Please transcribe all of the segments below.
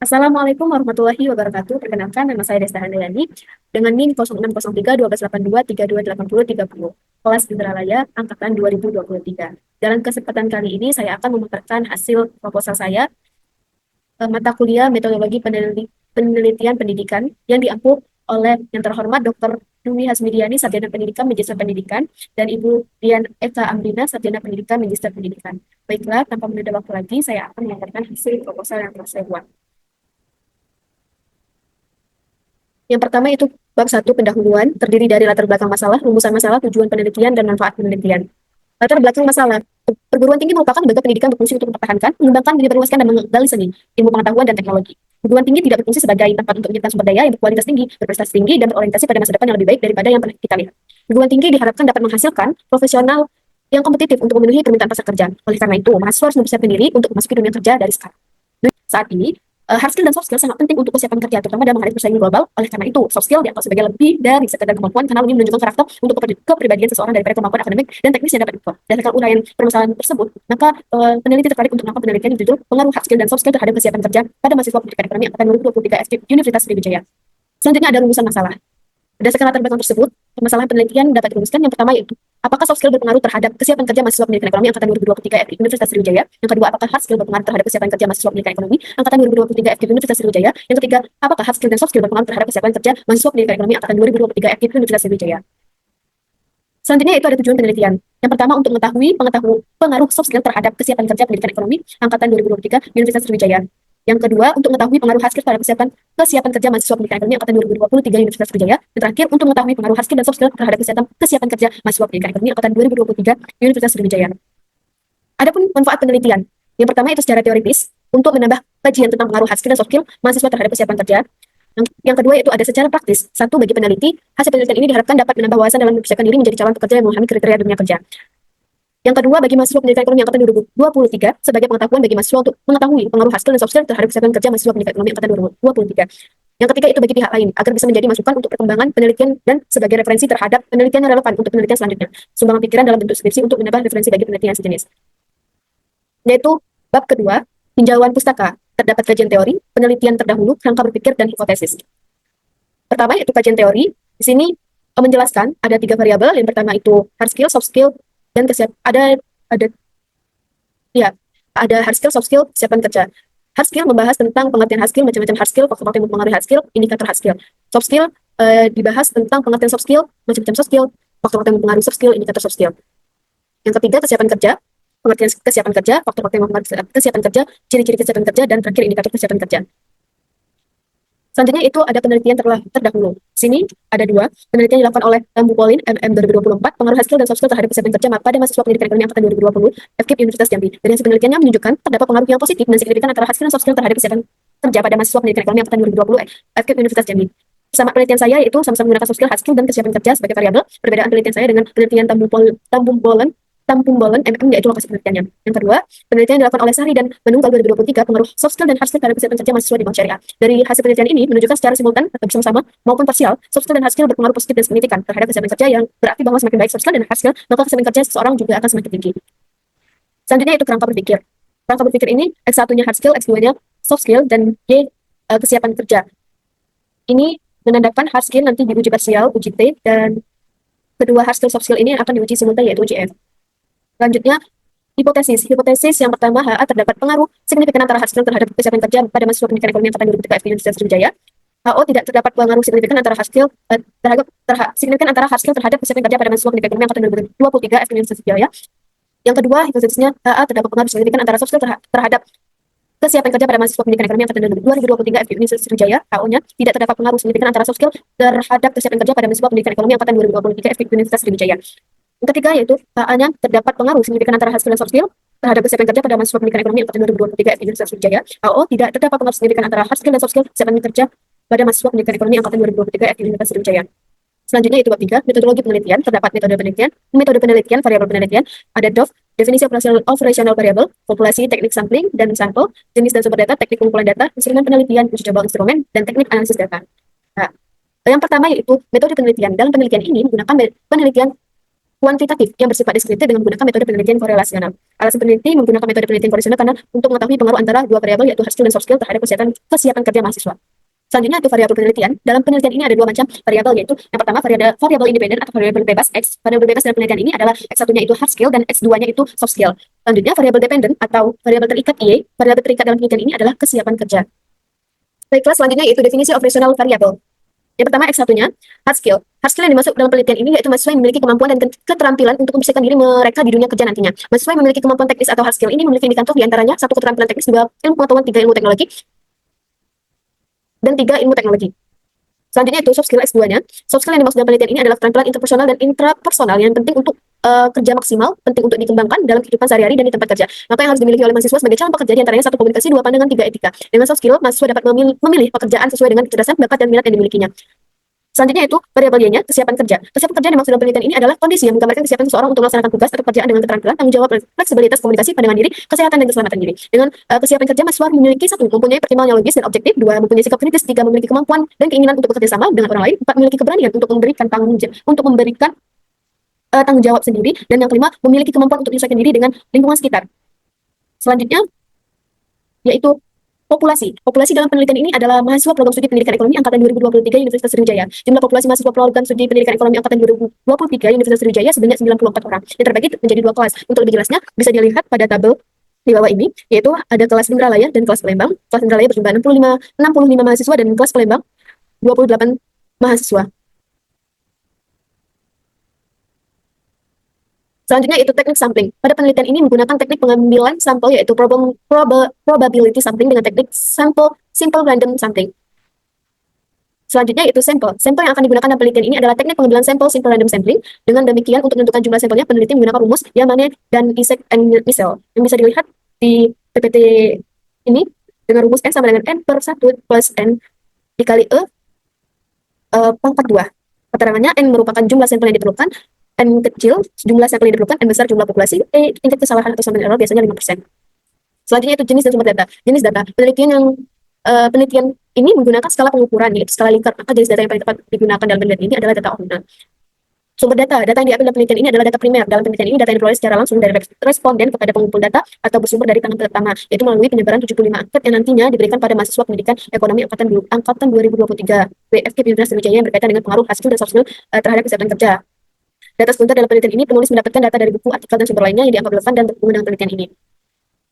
Assalamualaikum warahmatullahi wabarakatuh. Perkenalkan, nama saya Desta Handayani dengan NIM 0603 1282 328030. Kelas Indralaya Angkatan 2023. Dalam kesempatan kali ini saya akan memaparkan hasil proposal saya mata kuliah Metodologi Penelitian Pendidikan yang diampu oleh yang terhormat Dr. Dwi Hasmidiani, Sarjana Pendidikan, Magister Pendidikan, dan Ibu Dian Eka Amrina, Sarjana Pendidikan, Magister Pendidikan. Baiklah, tanpa menunda waktu lagi, saya akan memaparkan hasil proposal yang telah saya buat. Yang pertama itu bab 1 pendahuluan, terdiri dari latar belakang masalah, rumusan masalah, tujuan penelitian, dan manfaat penelitian. Latar belakang masalah. Perguruan tinggi merupakan lembaga pendidikan berfungsi untuk mempertahankan, mengembangkan, menyebarluaskan, dan menggali seni, ilmu pengetahuan, dan teknologi. Perguruan tinggi tidak berfungsi sebagai tempat untuk menyimpan sumber daya yang berkualitas tinggi, berprestasi tinggi, dan berorientasi pada masa depan yang lebih baik daripada yang pernah kita lihat. Perguruan tinggi diharapkan dapat menghasilkan profesional yang kompetitif untuk memenuhi permintaan pasar kerja. Oleh karena itu, mahasiswa harus mempersiapkan diri untuk memasuki dunia kerja dari sekarang. Saat ini, hard skill dan soft skill sangat penting untuk kesiapan kerja, terutama dalam menghadapi persaingan global. Oleh karena itu, soft skill dianggap sebagai lebih dari sekedar kemampuan, karena lebih menunjukkan karakter untuk kepribadian seseorang daripada kemampuan akademik dan teknis yang dapat diukur. Berdasarkan uraian permasalahan tersebut, maka peneliti tertarik untuk melakukan penelitian yang berjudul pengaruh hard skill dan soft skill terhadap kesiapan kerja pada mahasiswa pendidikan ekonomi angkatan 2023 FKIP Universitas Sriwijaya. Selanjutnya ada rumusan masalah. Berdasarkan latar belakang tersebut, permasalahan penelitian dapat dirumuskan. Yang pertama yaitu, apakah soft skill berpengaruh terhadap kesiapan kerja mahasiswa pendidikan ekonomi angkatan 2023 FKIP Universitas Sriwijaya? Yang kedua, apakah hard skill berpengaruh terhadap kesiapan kerja mahasiswa pendidikan ekonomi angkatan 2023 FKIP Universitas Sriwijaya? Yang ketiga, apakah hard skill dan soft skill berpengaruh terhadap kesiapan kerja mahasiswa pendidikan ekonomi angkatan 2023 FKIP Universitas Sriwijaya? Selanjutnya itu ada tujuan penelitian. Yang pertama, untuk mengetahui pengaruh soft skill terhadap kesiapan kerja pendidikan ekonomi angkatan 2023 Universitas Sriwijaya. Yang kedua, untuk mengetahui pengaruh hard skill terhadap kesiapan kerja mahasiswa pendidikan ekonomi angkatan 2023 Universitas Sriwijaya. Yang terakhir, untuk mengetahui pengaruh hard skill dan soft skill terhadap kesiapan kerja mahasiswa pendidikan ekonomi angkatan 2023 Universitas Sriwijaya. Adapun manfaat penelitian. Yang pertama itu secara teoritis, untuk menambah kajian tentang pengaruh hard skill dan soft skill mahasiswa terhadap kesiapan kerja. Yang kedua itu ada secara praktis. Satu, bagi peneliti, hasil penelitian ini diharapkan dapat menambah wawasan dalam mempersiapkan diri menjadi calon pekerja yang memahami kriteria dunia kerja. Yang kedua, bagi mahasiswa pendidikan ekonomi angkatan 2023, sebagai pengetahuan bagi mahasiswa untuk mengetahui pengaruh hard skill dan soft skill terhadap kesiapan kerja mahasiswa pendidikan ekonomi angkatan 2023. Yang ketiga itu bagi pihak lain, agar bisa menjadi masukan untuk perkembangan penelitian dan sebagai referensi terhadap penelitian yang relevan untuk penelitian selanjutnya. Sumbangan pikiran dalam bentuk skripsi untuk menambah referensi bagi penelitian sejenis. Yaitu bab kedua, tinjauan pustaka. Terdapat kajian teori, penelitian terdahulu, rangka berpikir, dan hipotesis. Pertama yaitu kajian teori. Di sini menjelaskan ada 3 variabel. Yang pertama itu hard skill, soft skill, dan ada hard skill, soft skill, kesiapan kerja. Hard skill membahas tentang pengertian hard skill, macam-macam hard skill, faktor-faktor yang mempengaruhi hard skill, indikator hard skill. Soft skill dibahas tentang pengertian soft skill, macam-macam soft skill, faktor-faktor yang mempengaruhi soft skill, indikator soft skill. Yang ketiga kesiapan kerja, pengertian kesiapan kerja, faktor-faktor yang mempengaruhi kesiapan kerja, ciri-ciri kesiapan kerja, dan terakhir indikator kesiapan kerja. Selanjutnya itu ada penelitian terdahulu. Di sini ada 2 penelitian yang dilakukan oleh Tambu Polin MM 2024, pengaruh hard skill dan soft skill terhadap kesiapan kerja pada mahasiswa pendidikan ekonomi angkatan 2020 FKIP Universitas Jambi. Dari hasil penelitiannya menunjukkan terdapat pengaruh yang positif dan signifikan antara hard skill dan soft skill terhadap kesiapan kerja pada mahasiswa pendidikan ekonomi angkatan 2020 FKIP Universitas Jambi. Bersama penelitian saya yaitu sama-sama menggunakan soft skill, hard skill, dan kesiapan kerja sebagai variabel. Perbedaan penelitian saya dengan penelitian Tambung Bolen MM yaitu lokasi penelitiannya. Yang kedua, penelitian dilakukan oleh Sari dan Menunggal 2023 pengaruh soft skill dan hard skill terhadap kesiapan kerja mahasiswa di bank syariah. Dari hasil penelitian ini menunjukkan secara simultan atau bersama-sama maupun parsial, soft skill dan hard skill berpengaruh positif dan signifikan terhadap kesiapan kerja, yang berarti bahwa semakin baik soft skill dan hard skill, maka kesiapan kerja seseorang juga akan semakin tinggi. Selanjutnya itu kerangka berpikir. Kerangka berpikir ini X1-nya hard skill, X2-nya soft skill, dan Y kesiapan kerja. Ini menandakan hard skill nanti diuji parsial, uji T, dan kedua hard skill soft skill ini akan diuji simultan yaitu uji F. Selanjutnya, hipotesis. Hipotesis yang pertama, HA terdapat pengaruh signifikan antara hard skill terhadap kesiapan kerja pada mahasiswa pendidikan ekonomi angkatan 2023 FKIP Universitas Sriwijaya. HO tidak terdapat pengaruh signifikan antara hard skill terhadap kesiapan kerja pada mahasiswa pendidikan ekonomi angkatan 2023 FKIP Universitas Sriwijaya. Yang kedua, hipotesisnya HA terdapat pengaruh signifikan antara soft skill terhadap kesiapan kerja pada mahasiswa pendidikan ekonomi angkatan 2023 FKIP Universitas Sriwijaya. HO-nya tidak terdapat pengaruh signifikan antara soft skill terhadap kesiapan kerja pada mahasiswa pendidikan ekonomi angkatan 2023 FKIP Universitas Sriwijaya. Yang ketiga yaitu HA-nya terdapat pengaruh signifikan antara hard skill dan soft skill terhadap kesiapan kerja pada mahasiswa pendidikan ekonomi angkatan 2023 FKIP Universitas Sriwijaya. HO tidak terdapat pengaruh signifikan antara hard skill dan soft skill kesiapan kerja pada mahasiswa pendidikan ekonomi angkatan 2023 FKIP Universitas Sriwijaya. Selanjutnya itu bab 3, metodologi penelitian. Terdapat metode penelitian, variabel penelitian, ada DOF, definisi operational variable, populasi, teknik sampling dan sampel, jenis dan sumber data, teknik pengumpulan data, instrumen penelitian, uji coba instrumen, dan teknik analisis data. Nah, yang pertama yaitu metode penelitian. Dalam penelitian ini menggunakan penelitian kuantitatif yang bersifat deskriptif dengan menggunakan metode penelitian korelasional. Alasan peneliti menggunakan metode penelitian korelasional karena untuk mengetahui pengaruh antara dua variabel yaitu hard skill dan soft skill terhadap kesiapan kerja mahasiswa. Selanjutnya itu variabel penelitian. Dalam penelitian ini ada dua macam variabel, yaitu yang pertama variabel independen atau variabel bebas X. Variabel bebas dalam penelitian ini adalah X1-nya itu hard skill dan X2-nya itu soft skill. Selanjutnya variabel dependen atau variabel terikat Y. Variabel terikat dalam penelitian ini adalah kesiapan kerja. Baiklah, selanjutnya yaitu definisi operational variable. Yang pertama X1-nya hard skill. Hard skill yang dimasuk dalam penelitian ini yaitu mahasiswa yang memiliki kemampuan dan keterampilan untuk mempersiapkan diri mereka di dunia kerja nantinya. Mahasiswa yang memiliki kemampuan teknis atau hard skill ini memiliki indikator diantaranya satu keterampilan teknis, dua ilmu pengetahuan, tiga ilmu teknologi, dan tiga ilmu teknologi. Selanjutnya itu soft skill X2-nya. Soft skill yang dimaksud dalam penelitian ini adalah keterampilan interpersonal dan intrapersonal yang penting untuk kerja maksimal, penting untuk dikembangkan dalam kehidupan sehari-hari dan di tempat kerja. Maka yang harus dimiliki oleh mahasiswa sebagai calon pekerja diantaranya satu komunikasi, dua pandangan, tiga etika. Dengan soft skill, mahasiswa dapat memilih pekerjaan sesuai dengan kecerdasan, bakat, dan minat yang dimilikinya. Selanjutnya itu variabel Y-nya, kesiapan kerja. Kesiapan kerja yang dimaksud dalam penelitian ini adalah kondisi yang menggambarkan kesiapan seseorang untuk melaksanakan tugas atau pekerjaan dengan keterampilan, tanggung jawab, fleksibilitas, komunikasi, pandangan diri, kesehatan, dan keselamatan diri. Dengan kesiapan kerja, mahasiswa memiliki satu, mempunyai pertimbangan yang logis dan objektif, dua, mempunyai sikap kritis, tiga, memiliki kemampuan dan keinginan untuk bekerja sama dengan orang lain, empat, memiliki keberanian untuk memberikan tanggung jawab sendiri, dan yang kelima, memiliki kemampuan untuk menyesuaikan diri dengan lingkungan sekitar. Selanjutnya yaitu populasi. Populasi dalam penelitian ini adalah mahasiswa program studi pendidikan ekonomi angkatan 2023 Universitas Sriwijaya. Jumlah populasi mahasiswa program studi pendidikan ekonomi angkatan 2023 Universitas Sriwijaya sebanyak 94 orang. Yang terbagi menjadi dua kelas. Untuk lebih jelasnya bisa dilihat pada tabel di bawah ini, yaitu ada kelas Indralaya dan kelas Palembang. Kelas Indralaya berjumlah 65 mahasiswa dan kelas Palembang 28 mahasiswa. Selanjutnya itu teknik sampling. Pada penelitian ini menggunakan teknik pengambilan sampel yaitu probability sampling dengan teknik simple random sampling. Selanjutnya itu sampel. Sampel yang akan digunakan dalam penelitian ini adalah teknik pengambilan sampel simple random sampling. Dengan demikian untuk menentukan jumlah sampelnya peneliti menggunakan rumus Yamane dan Isaac and Michel yang bisa dilihat di PPT ini dengan rumus N sama dengan N per 1 plus N dikali pangkat 2. Keterangannya N merupakan jumlah sampel yang diperlukan, N kecil jumlah sampel yang diperlukan, N besar jumlah populasi, tingkat kesalahan atau sampel error biasanya 5%. Selanjutnya itu jenis dan sumber data. Jenis data. Penelitian ini menggunakan skala pengukuran yaitu skala Likert. Maka jenis data yang paling tepat digunakan dalam penelitian ini adalah data ordinal. Sumber data. Data yang diambil dalam penelitian ini adalah data primer. Dalam penelitian ini data yang diperoleh secara langsung dari responden kepada pengumpul data atau bersumber dari tangan pertama, yaitu melalui penyebaran 75 angket yang nantinya diberikan pada mahasiswa pendidikan ekonomi angkatan 2023 WFK Universitas Sriwijaya yang berkaitan dengan pengaruh hard skill dan soft skill terhadap kesehatan kerja. Data sebentar dalam penelitian ini, penulis mendapatkan data dari buku, artikel, dan sumber lainnya yang dianggap relevan dan berhubungan dengan penelitian ini.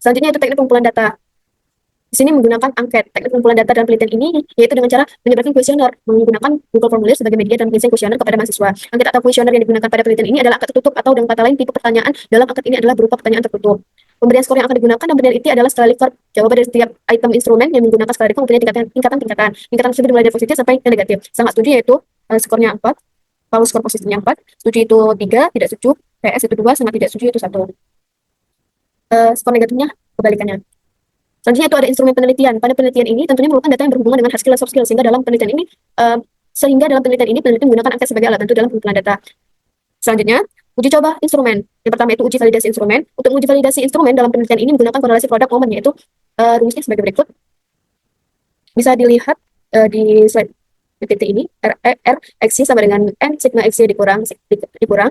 Selanjutnya itu teknik pengumpulan data. Di sini menggunakan angket. Teknik pengumpulan data dalam penelitian ini yaitu dengan cara menyebarkan kuesioner menggunakan Google Formulir sebagai media dan mengisi kuesioner kepada mahasiswa. Angket atau kuesioner yang digunakan pada penelitian ini adalah angket tertutup atau dengan kata lain tipe pertanyaan dalam angket ini adalah berupa pertanyaan tertutup. Pemberian skor yang akan digunakan dalam penelitian adalah skala Likert. Jawaban dari setiap item instrumen yang menggunakan skala Likert mempunyai tingkatan. Tingkatan tersebut dimulai dari positif sampai yang negatif. Sangat setuju yaitu skornya 4. Kalau skor posisinya 4, setuju itu 3, tidak setuju, PS itu 2, sangat tidak setuju itu 1. Skor negatifnya kebalikannya. Selanjutnya itu ada instrumen penelitian. Pada penelitian ini tentunya merupakan data yang berhubungan dengan hard skill dan soft skill, sehingga dalam penelitian ini peneliti menggunakan angket sebagai alat bantu dalam pengumpulan data. Selanjutnya, uji coba instrumen. Yang pertama itu uji validasi instrumen. Untuk uji validasi instrumen dalam penelitian ini menggunakan korelasi produk momen, yaitu rumusnya sebagai berikut. Bisa dilihat di slide PPT ini, R X sama dengan N sigma X dikurang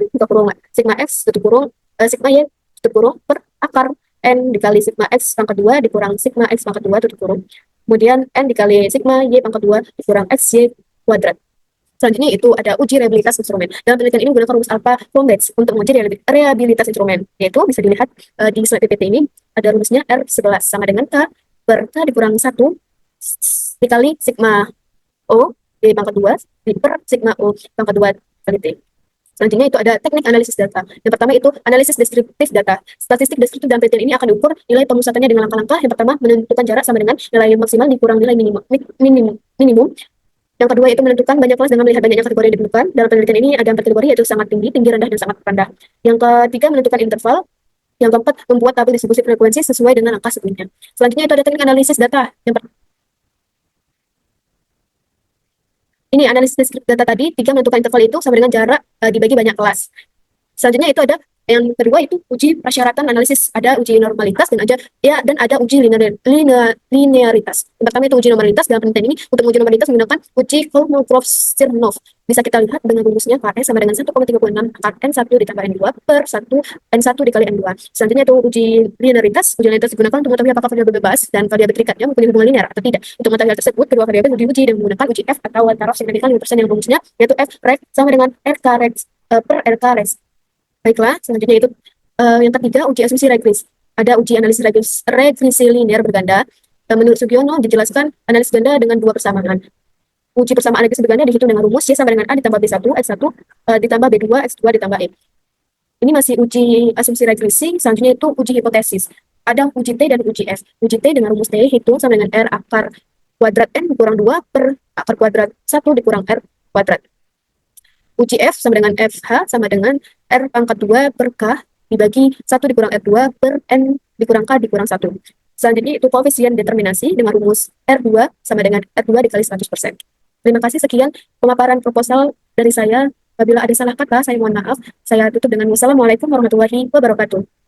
buka kurung sigma X tutup kurung sigma Y tutup kurung per akar N dikali sigma X pangkat 2 dikurang sigma X pangkat 2 tutup kurung. Kemudian N dikali sigma Y pangkat 2 dikurang X Y kuadrat. Selanjutnya itu ada uji reliabilitas instrumen. Dalam penelitian ini menggunakan rumus alpha from batch untuk menguji reliabilitas instrumen. Yaitu bisa dilihat di slide PPT ini ada rumusnya R11 sama dengan K per K dikurang 1 dikali sigma O di pangkat 2 per sigma O pangkat 2 kali T. Selanjutnya itu ada teknik analisis data. Yang pertama itu analisis deskriptif data. Statistik deskriptif dalam penelitian ini akan diukur nilai pemusatannya dengan langkah-langkah. Yang pertama menentukan jarak sama dengan nilai maksimal dikurang nilai minimum. Yang kedua itu menentukan banyak kelas dengan melihat banyaknya kategori yang ditentukan. Dalam penelitian ini ada 4 kategori yaitu sangat tinggi, tinggi rendah, dan sangat rendah. Yang ketiga menentukan interval. Yang keempat membuat tabel distribusi frekuensi sesuai dengan angka sebelumnya. Selanjutnya itu ada teknik analisis data. Ini analisis deskriptif data tadi, 3 menentukan interval itu sama dengan jarak dibagi banyak kelas. Selanjutnya itu ada Yang kedua itu uji persyaratan analisis. Ada uji normalitas dan ada uji linearitas. Yang pertama itu uji normalitas. Dalam penelitian ini untuk uji normalitas menggunakan uji Kolmogorov-Smirnov. Bisa kita lihat dengan rumusnya Ks sama dengan 1,36 N1 ditambah N2 per 1 N1 dikali N2. Selanjutnya itu uji linearitas. Uji linearitas digunakan untuk mengetahui apakah variabel bebas dan variabel terikatnya mempunyai hubungan linear atau tidak. Untuk mengetahui hal tersebut, kedua variabel diuji dengan menggunakan uji F atau taraf signifikan 5% yang rumusnya yaitu F rek sama dengan RK rek per RK rek. Baiklah, selanjutnya itu yang ketiga, uji asumsi regres. Ada uji analisis regresi linear berganda. Menurut Sugiono, dijelaskan analisis ganda dengan dua persamaan. Uji persamaan regresi berganda dihitung dengan rumus Y sama dengan A ditambah B1, X1 ditambah B2, X2 ditambah E. Ini masih uji asumsi regresi, selanjutnya itu uji hipotesis. Ada uji T dan uji F. Uji T dengan rumus T hitung sama dengan R akar kuadrat N dikurang 2 per akar kuadrat 1 dikurang R kuadrat. Uji F sama dengan FH sama dengan R pangkat 2 per K dibagi 1 dikurang R2 per N dikurang K dikurang 1. Selanjutnya itu koefisien determinasi dengan rumus R2 sama dengan R2 dikali 100%. Terima kasih, sekian pemaparan proposal dari saya. Apabila ada salah kata, saya mohon maaf. Saya tutup dengan wassalamualaikum warahmatullahi wabarakatuh.